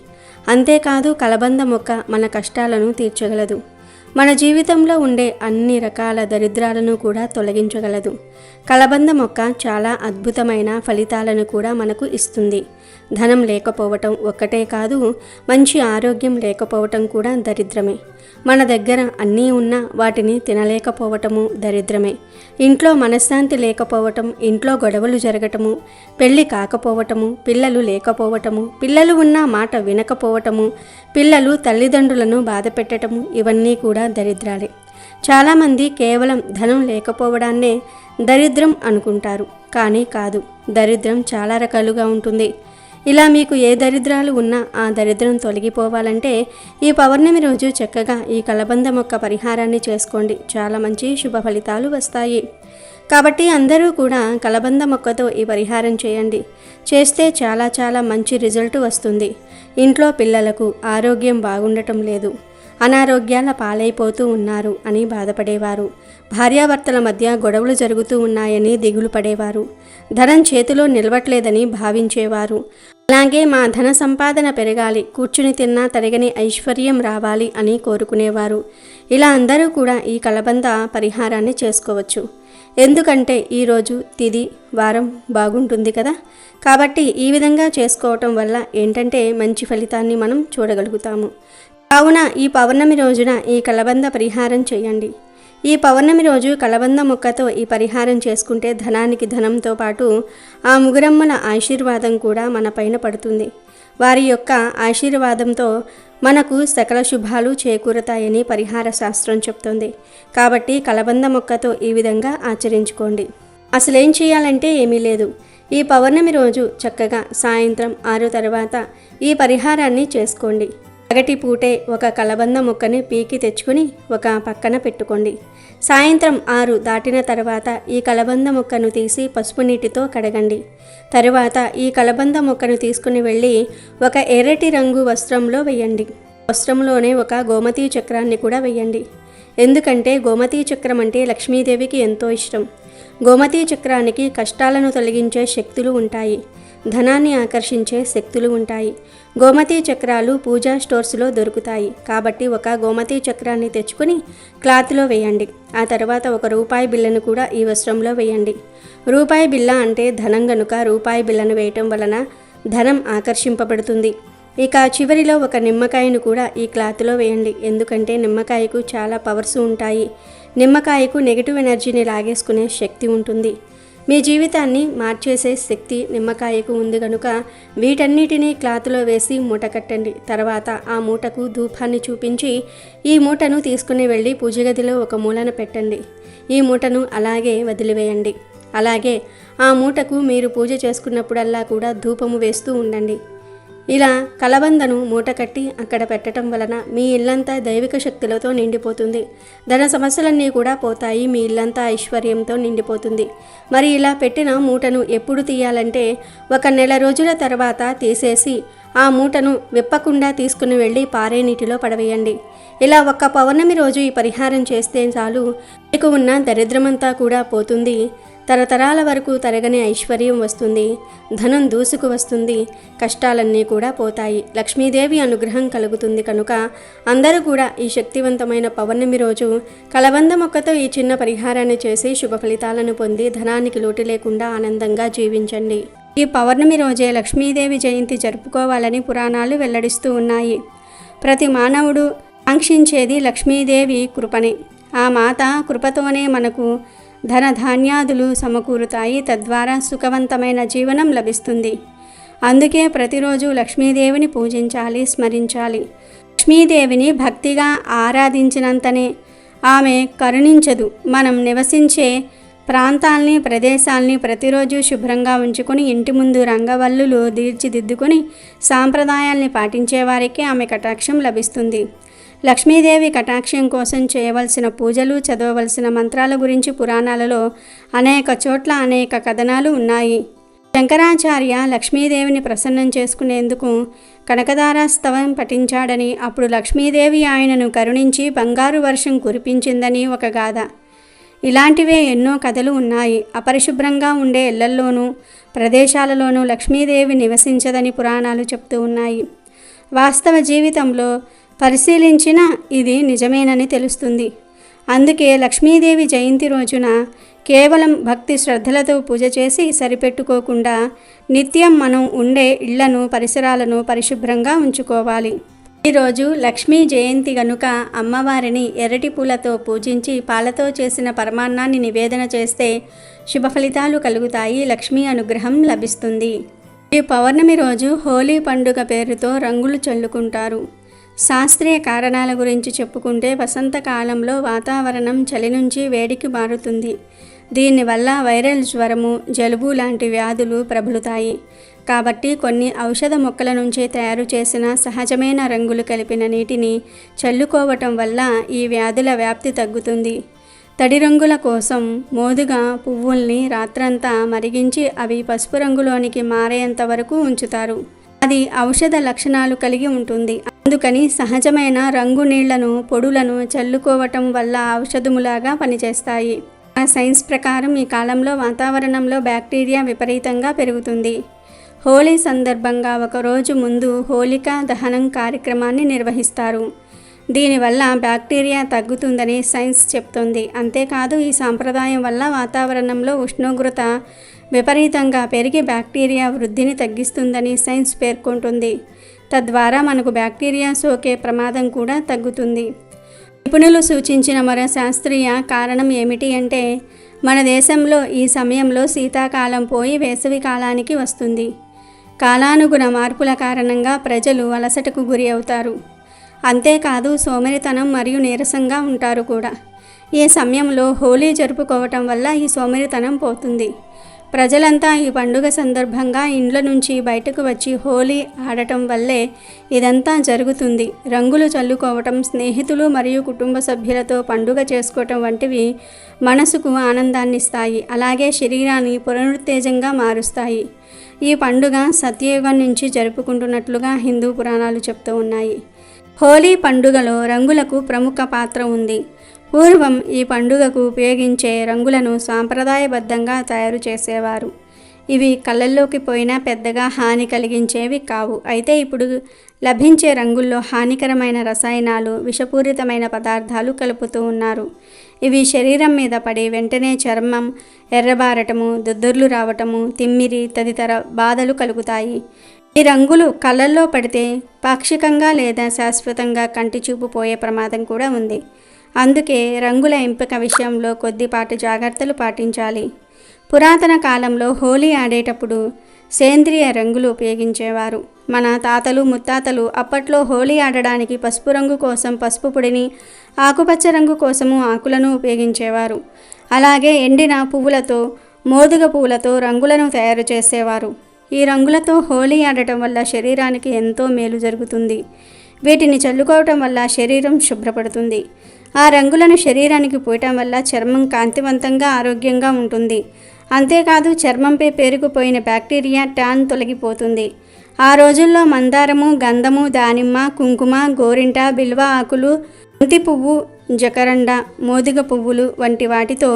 అంతేకాదు కలబంద మొక్క మన కష్టాలను తీర్చగలదు. మన జీవితంలో ఉండే అన్ని రకాల దరిద్రాలను కూడా తొలగించగలదు. కలబంద మొక్క చాలా అద్భుతమైన ఫలితాలను కూడా మనకు ఇస్తుంది. ధనం లేకపోవటం ఒక్కటే కాదు, మంచి ఆరోగ్యం లేకపోవటం కూడా దరిద్రమే. మన దగ్గర అన్నీ ఉన్నా వాటిని తినలేకపోవటము దరిద్రమే. ఇంట్లో మనశ్శాంతి లేకపోవటం, ఇంట్లో గొడవలు జరగటము, పెళ్లి కాకపోవటము, పిల్లలు లేకపోవటము, పిల్లలు ఉన్న మాట వినకపోవటము, పిల్లలు తల్లిదండ్రులను బాధ పెట్టటము, ఇవన్నీ కూడా దరిద్రాలే. చాలామంది కేవలం ధనం లేకపోవడాన్నే దరిద్రం అనుకుంటారు. కానీ కాదు, దరిద్రం చాలా రకాలుగా ఉంటుంది. ఇలా మీకు ఏ దరిద్రాలు ఉన్నా ఆ దరిద్రం తొలగిపోవాలంటే ఈ పౌర్ణమి రోజు చక్కగా ఈ కలబంద మొక్క పరిహారాన్ని చేసుకోండి. చాలా మంచి శుభ ఫలితాలు వస్తాయి. కాబట్టి అందరూ కూడా కలబంద మొక్కతో ఈ పరిహారం చేయండి. చేస్తే చాలా చాలా మంచి రిజల్ట్ వస్తుంది. ఇంట్లో పిల్లలకు ఆరోగ్యం బాగుండటం లేదు, అనారోగ్యాల పాలైపోతూ ఉన్నారు అని బాధపడేవారు, భార్యాభర్తల మధ్య గొడవలు జరుగుతూ ఉన్నాయని దిగులు పడేవారు, ధనం చేతిలో నిలవట్లేదని భావించేవారు, అలాగే మా ధన సంపాదన పెరగాలి, కూర్చుని తిన్నా తరగని ఐశ్వర్యం రావాలి అని కోరుకునేవారు. ఇలా అందరూ కూడా ఈ కలబంద పరిహారాన్ని చేసుకోవచ్చు. ఎందుకంటే ఈరోజు తిది వారం బాగుంటుంది కదా. కాబట్టి ఈ విధంగా చేసుకోవటం వల్ల ఏంటంటే మంచి ఫలితాన్ని మనం చూడగలుగుతాము. కావున ఈ పౌర్ణమి రోజున ఈ కలబంద పరిహారం చేయండి. ఈ పౌర్ణమి రోజు కలబంద మొక్కతో ఈ పరిహారం చేసుకుంటే ధనానికి ధనంతో పాటు ఆ ముగురమ్మల ఆశీర్వాదం కూడా మన పైన పడుతుంది. వారి యొక్క ఆశీర్వాదంతో మనకు సకల శుభాలు చేకూరతాయని పరిహార శాస్త్రం చెప్తుంది. కాబట్టి కలబంద మొక్కతో ఈ విధంగా ఆచరించుకోండి. అసలేం చేయాలంటే ఏమీ లేదు. ఈ పౌర్ణమి రోజు చక్కగా సాయంత్రం 6 తర్వాత ఈ పరిహారాన్ని చేసుకోండి. పగటి పూటే ఒక కలబంద మొక్కని పీకి తెచ్చుకొని ఒక పక్కన పెట్టుకోండి. సాయంత్రం 6 దాటిన తర్వాత ఈ కలబంద మొక్కను తీసి పసుపు నీటితో కడగండి. తరువాత ఈ కలబంద మొక్కను తీసుకుని వెళ్ళి ఒక ఎర్రటి రంగు వస్త్రంలో వేయండి. వస్త్రంలోనే ఒక గోమతీ చక్రాన్ని కూడా వేయండి. ఎందుకంటే గోమతీ చక్రం అంటే లక్ష్మీదేవికి ఎంతో ఇష్టం. గోమతీ చక్రానికి కష్టాలను తొలగించే శక్తులు ఉంటాయి, ధనాన్ని ఆకర్షించే శక్తులు ఉంటాయి. గోమతీ చక్రాలు పూజా స్టోర్స్లో దొరుకుతాయి. కాబట్టి ఒక గోమతీ చక్రాన్ని తెచ్చుకొని క్లాత్లో వేయండి. ఆ తర్వాత ఒక రూపాయి బిళ్ళను కూడా ఈ వస్త్రంలో వేయండి. రూపాయి బిళ్ళ అంటే ధనం గనుక రూపాయి బిళ్ళను వేయటం వలన ధనం ఆకర్షింపబడుతుంది. ఇక చివరిలో ఒక నిమ్మకాయను కూడా ఈ క్లాత్లో వేయండి. ఎందుకంటే నిమ్మకాయకు చాలా పవర్స్ ఉంటాయి. నిమ్మకాయకు నెగిటివ్ ఎనర్జీని లాగేసుకునే శక్తి ఉంటుంది. మీ జీవితాన్ని మార్చేసే శక్తి నిమ్మకాయకు ఉంది కనుక వీటన్నిటినీ క్లాత్లో వేసి మూట కట్టండి. తర్వాత ఆ మూటకు ధూపాన్ని చూపించి ఈ మూటను తీసుకుని వెళ్ళి పూజ గదిలో ఒక మూలన పెట్టండి. ఈ మూటను అలాగే వదిలివేయండి. అలాగే ఆ మూటకు మీరు పూజ చేసుకున్నప్పుడల్లా కూడా ధూపము వేస్తూ ఉండండి. ఇలా కలబందను మూట కట్టి అక్కడ పెట్టడం వలన మీ ఇల్లంతా దైవిక శక్తులతో నిండిపోతుంది. ధన సమస్యలన్నీ కూడా పోతాయి. మీ ఇల్లంతా ఐశ్వర్యంతో నిండిపోతుంది. మరి ఇలా పెట్టిన మూటను ఎప్పుడు తీయాలంటే 1 నెల రోజుల తర్వాత తీసేసి ఆ మూటను విప్పకుండా తీసుకుని వెళ్ళి పారే నీటిలో పడవేయండి. ఇలా 1 పౌర్ణమి రోజు ఈ పరిహారం చేస్తే చాలు మీకు ఉన్న దరిద్రమంతా కూడా పోతుంది. తరతరాల వరకు తరగని ఐశ్వర్యం వస్తుంది. ధనం దూసుకు వస్తుంది. కష్టాలన్నీ కూడా పోతాయి. లక్ష్మీదేవి అనుగ్రహం కలుగుతుంది. కనుక అందరూ కూడా ఈ శక్తివంతమైన పౌర్ణమి రోజు కలబంద మొక్కతో ఈ చిన్న పరిహారాన్ని చేసి శుభ ఫలితాలను పొంది ధనానికి లోటు లేకుండా ఆనందంగా జీవించండి. ఈ పౌర్ణమి రోజే లక్ష్మీదేవి జయంతి జరుపుకోవాలని పురాణాలు వెల్లడిస్తూ ఉన్నాయి. ప్రతి మానవుడు ఆంక్షించేది లక్ష్మీదేవి కృపనే. ఆ మాత కృపతోనే మనకు ధన ధాన్యాదులు సమకూరుతాయి. తద్వారా సుఖవంతమైన జీవనం లభిస్తుంది. అందుకే ప్రతిరోజు లక్ష్మీదేవిని పూజించాలి, స్మరించాలి. లక్ష్మీదేవిని భక్తిగా ఆరాధించినంతనే ఆమె కరుణించదు. మనం నివసించే ప్రాంతాల్ని, ప్రదేశాల్ని ప్రతిరోజు శుభ్రంగా ఉంచుకొని ఇంటి ముందు రంగవల్లులు తీర్చిదిద్దుకొని సాంప్రదాయాల్ని పాటించే వారికి ఆమె కటాక్షం లభిస్తుంది. లక్ష్మీదేవి కటాక్షం కోసం చేయవలసిన పూజలు, చదవవలసిన మంత్రాల గురించి పురాణాలలో అనేక చోట్ల అనేక కథనాలు ఉన్నాయి. శంకరాచార్య లక్ష్మీదేవిని ప్రసన్నం చేసుకునేందుకు కనకదారాస్తవం పఠించాడని, అప్పుడు లక్ష్మీదేవి ఆయనను కరుణించి బంగారు వర్షం కురిపించిందని ఒక గాథ. ఇలాంటివే ఎన్నో కథలు ఉన్నాయి. అపరిశుభ్రంగా ఉండే ఇళ్లల్లోనూ ప్రదేశాలలోనూ లక్ష్మీదేవి నివసించదని పురాణాలు చెప్తూ ఉన్నాయి. వాస్తవ జీవితంలో పరిశీలించిన ఇది నిజమేనని తెలుస్తుంది. అందుకే లక్ష్మీదేవి జయంతి రోజున కేవలం భక్తి శ్రద్ధలతో పూజ చేసి సరిపెట్టుకోకుండా నిత్యం మనం ఉండే ఇళ్లను, పరిసరాలను పరిశుభ్రంగా ఉంచుకోవాలి. ఈరోజు లక్ష్మీ జయంతి గనుక అమ్మవారిని ఎర్రటి పూలతో పూజించి పాలతో చేసిన పరమాన్నాన్ని నివేదన చేస్తే శుభ ఫలితాలు కలుగుతాయి. లక్ష్మీ అనుగ్రహం లభిస్తుంది. ఈ పౌర్ణమి రోజు హోలీ పండుగ పేరుతో రంగులు చల్లుకుంటారు. శాస్త్రీయ కారణాల గురించి చెప్పుకుంటే వసంతకాలంలో వాతావరణం చలి నుంచి వేడికి మారుతుంది. దీనివల్ల వైరల్ జ్వరము, జలుబు లాంటి వ్యాధులు ప్రబలుతాయి. కాబట్టి కొన్ని ఔషధ మొక్కల నుంచి తయారు చేసిన సహజమైన రంగులు కలిపిన నీటిని చల్లుకోవటం వల్ల ఈ వ్యాధుల వ్యాప్తి తగ్గుతుంది. తడి రంగుల కోసం మోదుగా పువ్వుల్ని రాత్రంతా మరిగించి అవి పసుపు రంగులోనికి మారేంత వరకు ఉంచుతారు. అది ఔషధ లక్షణాలు కలిగి ఉంటుంది. అందుకని సహజమైన రంగు నీళ్లను, పొడులను చల్లుకోవటం వల్ల ఔషధములాగా పనిచేస్తాయి. ఆ సైన్స్ ప్రకారం ఈ కాలంలో వాతావరణంలో బ్యాక్టీరియా విపరీతంగా పెరుగుతుంది. హోలీ సందర్భంగా ఒకరోజు ముందు హోలికా దహనం కార్యక్రమాన్ని నిర్వహిస్తారు. దీనివల్ల బ్యాక్టీరియా తగ్గుతుందని సైన్స్ చెప్తోంది. అంతేకాదు ఈ సాంప్రదాయం వల్ల వాతావరణంలో ఉష్ణోగ్రత విపరీతంగా పెరిగి బ్యాక్టీరియా వృద్ధిని తగ్గిస్తుందని సైన్స్ పేర్కొంటుంది. తద్వారా మనకు బ్యాక్టీరియా సోకే ప్రమాదం కూడా తగ్గుతుంది. నిపుణులు సూచించిన మరో శాస్త్రీయ కారణం ఏమిటి అంటే మన దేశంలో ఈ సమయంలో శీతాకాలం పోయి వేసవి కాలానికి వస్తుంది. కాలానుగుణ మార్పుల కారణంగా ప్రజలు అలసటకు గురి అవుతారు. అంతేకాదు సోమరితనం మరియు నీరసంగా ఉంటారు కూడా. ఈ సమయంలో హోలీ జరుపుకోవటం వల్ల ఈ సోమరితనం పోతుంది. ప్రజలంతా ఈ పండుగ సందర్భంగా ఇండ్ల నుంచి బయటకు వచ్చి హోలీ ఆడటం వల్లే ఇదంతా జరుగుతుంది. రంగులు చల్లుకోవటం, స్నేహితులు మరియు కుటుంబ సభ్యులతో పండుగ చేసుకోవటం వంటివి మనసుకు ఆనందాన్నిస్తాయి, అలాగే శరీరాన్ని పునరుత్తేజంగా మారుస్తాయి. ఈ పండుగ సత్యయుగం నుంచి జరుపుకుంటున్నట్లుగా హిందూ పురాణాలు చెప్తూ ఉన్నాయి. హోలీ పండుగలో రంగులకు ప్రముఖ పాత్ర ఉంది. పూర్వం ఈ పండుగకు ఉపయోగించే రంగులను సాంప్రదాయబద్ధంగా తయారు చేసేవారు. ఇవి కళ్ళల్లోకి పోయినా పెద్దగా హాని కలిగించేవి కావు. అయితే ఇప్పుడు లభించే రంగుల్లో హానికరమైన రసాయనాలు, విషపూరితమైన పదార్థాలు కలుపుతూ ఉన్నారు. ఇవి శరీరం మీద పడి వెంటనే చర్మం ఎర్రబారటము, దుద్దుర్లు రావటము, తిమ్మిరి తదితర బాధలు కలుగుతాయి. ఈ రంగులు కళ్ళల్లో పడితే పాక్షికంగా లేదా శాశ్వతంగా కంటి చూపు పోయే ప్రమాదం కూడా ఉంది. అందుకే రంగుల ఎంపిక విషయంలో కొద్దిపాటి జాగ్రత్తలు పాటించాలి. పురాతన కాలంలో హోలీ ఆడేటప్పుడు సేంద్రియ రంగులు ఉపయోగించేవారు. మన తాతలు ముత్తాతలు అప్పట్లో హోలీ ఆడడానికి పసుపు రంగు కోసం పసుపు పొడిని, ఆకుపచ్చ రంగు కోసము ఆకులను ఉపయోగించేవారు. అలాగే ఎండిన పువ్వులతో, మోదుగ పువ్వులతో రంగులను తయారు చేసేవారు. ఈ రంగులతో హోలీ ఆడటం వల్ల శరీరానికి ఎంతో మేలు జరుగుతుంది. వీటిని చల్లుకోవటం వల్ల శరీరం శుభ్రపడుతుంది. ఆ రంగులను శరీరానికి పూయటం వల్ల చర్మం కాంతివంతంగా, ఆరోగ్యంగా ఉంటుంది. అంతేకాదు చర్మంపై పేరుకుపోయిన బ్యాక్టీరియా, ట్యాన్ తొలగిపోతుంది. ఆ రోజుల్లో మందారము, గంధము, దానిమ్మ, కుంకుమ, గోరింట, బిల్వ ఆకులు, బంతి పువ్వు, జకరండ, మోదుగ పువ్వులు వంటి వాటితో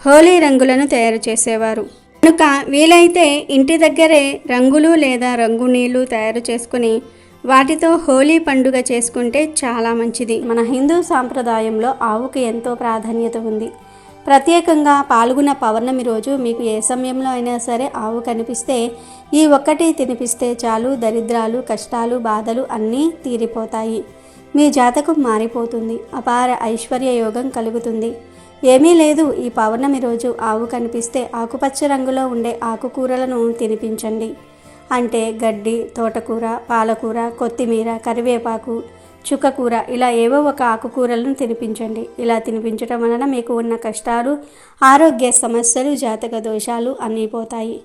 హోలీ రంగులను తయారు చేసేవారు. కనుక వీలైతే ఇంటి దగ్గరే రంగులు లేదా రంగు నీళ్లు తయారు చేసుకుని వాటితో హోలీ పండుగ చేసుకుంటే చాలా మంచిది. మన హిందూ సాంప్రదాయంలో ఆవుకి ఎంతో ప్రాధాన్యత ఉంది. ప్రత్యేకంగా పాల్గొన్న పౌర్ణమి రోజు మీకు ఏ సమయంలో అయినా సరే ఆవు కనిపిస్తే ఈ ఒక్కటి తినిపిస్తే చాలు, దరిద్రాలు, కష్టాలు, బాధలు అన్నీ తీరిపోతాయి. మీ జాతకం మారిపోతుంది, అపార ఐశ్వర్య యోగం కలుగుతుంది. ఏమీ లేదు, ఈ పౌర్ణమి రోజు ఆవు కనిపిస్తే ఆకుపచ్చ రంగులో ఉండే ఆకుకూరలను తినిపించండి. అంటే గడ్డి, తోటకూర, పాలకూర, కొత్తిమీర, కరివేపాకు, చుక్కకూర, ఇలా ఏవో ఒక ఆకుకూరలను తినిపించండి. ఇలా తినిపించడం వలన మీకు ఉన్న కష్టాలు, ఆరోగ్య సమస్యలు, జాతక దోషాలు అన్నీ పోతాయి.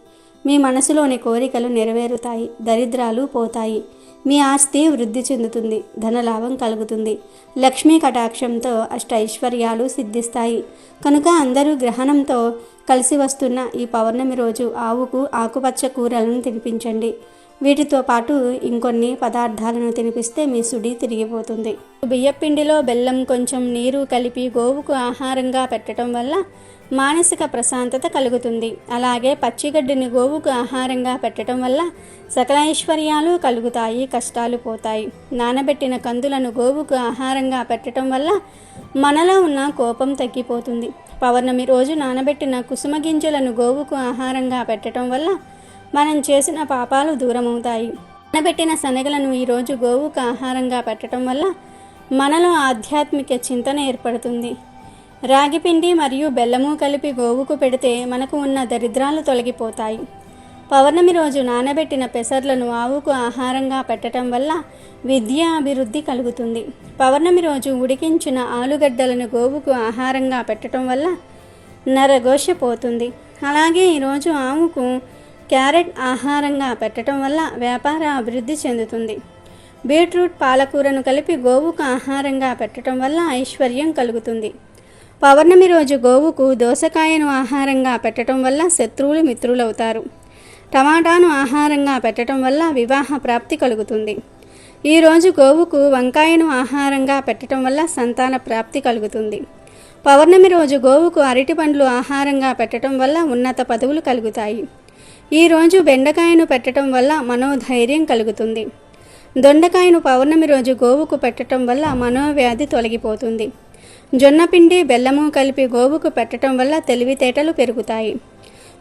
మీ మనసులోని కోరికలు నెరవేరుతాయి, దరిద్రాలు పోతాయి, మీ ఆస్తి వృద్ధి చెందుతుంది, ధనలాభం కలుగుతుంది, లక్ష్మీ కటాక్షంతో అష్టైశ్వర్యాలు సిద్ధిస్తాయి. కనుక అందరూ గ్రహణంతో కలిసి వస్తున్న ఈ పౌర్ణమి రోజు ఆవుకు ఆకుపచ్చ కూరలను తినిపించండి. వీటితో పాటు ఇంకొన్ని పదార్థాలను తినిపిస్తే మీ సుడి తిరిగిపోతుంది. బియ్యపిండిలో బెల్లం, కొంచెం నీరు కలిపి గోవుకు ఆహారంగా పెట్టడం వల్ల మానసిక ప్రశాంతత కలుగుతుంది. అలాగే పచ్చిగడ్డిని గోవుకు ఆహారంగా పెట్టడం వల్ల సకల ఐశ్వర్యాలు కలుగుతాయి, కష్టాలు పోతాయి. నానబెట్టిన కందులను గోవుకు ఆహారంగా పెట్టడం వల్ల మనలో ఉన్న కోపం తగ్గిపోతుంది. పౌర్ణమి రోజు నానబెట్టిన కుసుమ గింజలను గోవుకు ఆహారంగా పెట్టడం వల్ల మనం చేసిన పాపాలు దూరమవుతాయి. నానబెట్టిన శనగలను ఈరోజు గోవుకు ఆహారంగా పెట్టడం వల్ల మనలో ఆధ్యాత్మిక చింతన ఏర్పడుతుంది. రాగిపిండి మరియు బెల్లము కలిపి గోవుకు పెడితే మనకు ఉన్న దరిద్రాలు తొలగిపోతాయి. పౌర్ణమి రోజు నానబెట్టిన పెసర్లను ఆవుకు ఆహారంగా పెట్టడం వల్ల విద్య అభివృద్ధి కలుగుతుంది. పౌర్ణమి రోజు ఉడికించిన ఆలుగడ్డలను గోవుకు ఆహారంగా పెట్టడం వల్ల నరఘోష పోతుంది. అలాగే ఈరోజు ఆవుకు క్యారెట్ ఆహారంగా పెట్టడం వల్ల వ్యాపార అభివృద్ధి చెందుతుంది. బీట్రూట్, పాలకూరను కలిపి గోవుకు ఆహారంగా పెట్టడం వల్ల ఐశ్వర్యం కలుగుతుంది. పౌర్ణమి రోజు గోవుకు దోసకాయను ఆహారంగా పెట్టడం వల్ల శత్రువులు మిత్రులవుతారు. టమాటాను ఆహారంగా పెట్టడం వల్ల వివాహ ప్రాప్తి కలుగుతుంది. ఈరోజు గోవుకు వంకాయను ఆహారంగా పెట్టడం వల్ల సంతాన ప్రాప్తి కలుగుతుంది. పౌర్ణమి రోజు గోవుకు అరటి పండ్లు ఆహారంగా పెట్టడం వల్ల ఉన్నత పదవులు కలుగుతాయి. ఈరోజు బెండకాయను పెట్టడం వల్ల మనోధైర్యం కలుగుతుంది. దొండకాయను పౌర్ణమి రోజు గోవుకు పెట్టడం వల్ల మనోవ్యాధి తొలగిపోతుంది. జొన్నపిండి, బెల్లము కలిపి గోవుకు పెట్టడం వల్ల తెలివితేటలు పెరుగుతాయి.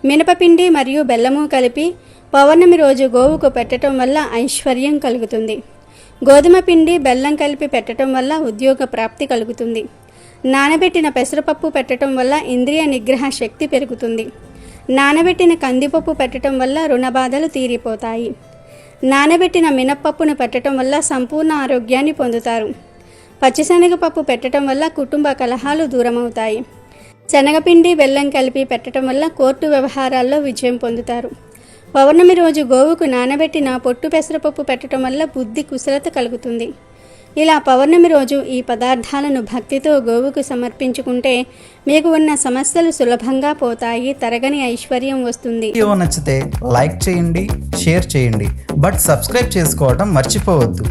మినపపిండి మరియు బెల్లము కలిపి పౌర్ణమి రోజు గోవుకు పెట్టడం వల్ల ఐశ్వర్యం కలుగుతుంది. గోధుమ పిండి, బెల్లం కలిపి పెట్టడం వల్ల ఉద్యోగ ప్రాప్తి కలుగుతుంది. నానబెట్టిన పెసరపప్పు పెట్టడం వల్ల ఇంద్రియ నిగ్రహ శక్తి పెరుగుతుంది. నానబెట్టిన కందిపప్పు పెట్టడం వల్ల రుణబాధలు తీరిపోతాయి. నానబెట్టిన మినప్పప్పును పెట్టడం వల్ల సంపూర్ణ ఆరోగ్యాన్ని పొందుతారు. పచ్చిశనగపప్పు పెట్టడం వల్ల కుటుంబ కలహాలు దూరమవుతాయి. శనగపిండి బెల్లం కలిపి పెట్టడం వల్ల కోర్టు వ్యవహారాల్లో విజయం పొందుతారు. పౌర్ణమి రోజు గోవుకు నానబెట్టిన పొట్టు పెసరపప్పు పెట్టడం వల్ల బుద్ధి కుశలత కలుగుతుంది. ఇలా పౌర్ణమి రోజు ఈ పదార్థాలను భక్తితో గోవుకు సమర్పించుకుంటే మీకు ఉన్న సమస్యలు సులభంగా పోతాయి, తరగని ఐశ్వర్యం వస్తుంది. వీడియో నచ్చితే లైక్ చేయండి, షేర్ చేయండి, బట్ సబ్స్క్రైబ్ చేసుకోవడం మర్చిపోవద్దు.